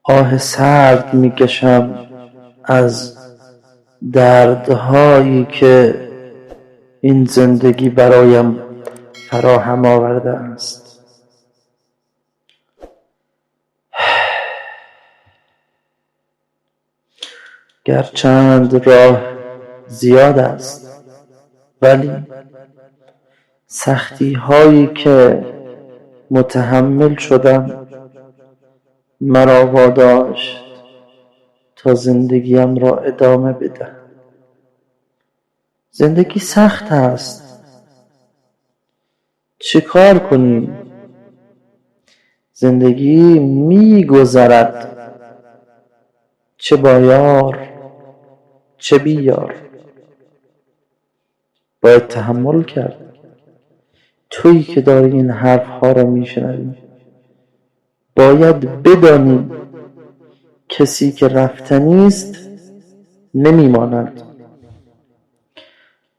آه سرد میکشم از دردهایی که این زندگی برایم فراهم آورده است. گرچند راه زیاد است، ولی سختی هایی که متحمل شدم مرا واداشت تا زندگیم را ادامه بدهم. زندگی سخت است، چه کار کنیم؟ زندگی می‌گذرد، چه با یار چه بی یار. باید تحمل کرد. تویی که داری این حرف‌ها را میشنوی باید بدانی کسی که رفتنی است نمیماند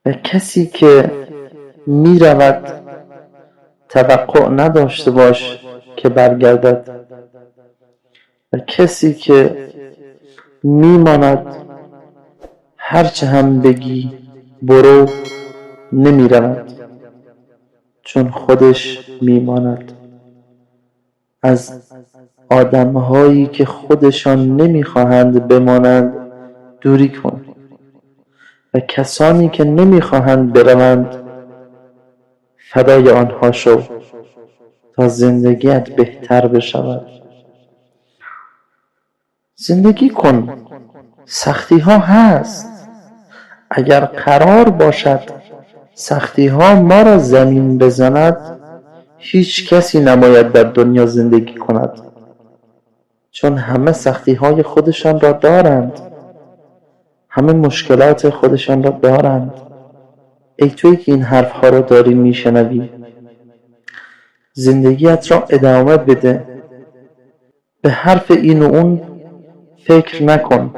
و کسی که میرود توقع نداشته باش که برگردد و کسی که میماند هرچه هم بگی برو نمیرود، چون خودش میماند. از آدم‌هایی که خودشان نمیخواهند بمانند دوری کن و کسانی که نمیخواهند بروند فدای آنها شو تا زندگیت بهتر بشود. زندگی کن، سختی ها هست. اگر قرار باشد سختی ها ما را زمین بزند هیچ کسی نباید در دنیا زندگی کند، چون همه سختی های خودشان را دارند، همه مشکلات خودشان را دارند. ای تویی که این حرف ها را داری میشنوی، زندگیت را ادامه بده، به حرف این و اون فکر نکن،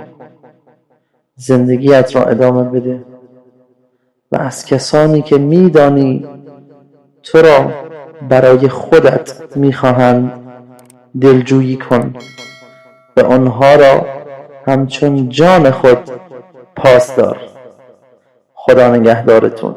زندگیت را ادامه بده و از کسانی که میدانی تو را برای خودت میخواهند دلجویی کن و آنها را همچون جان خود پاس دار. خدا نگهدارتون.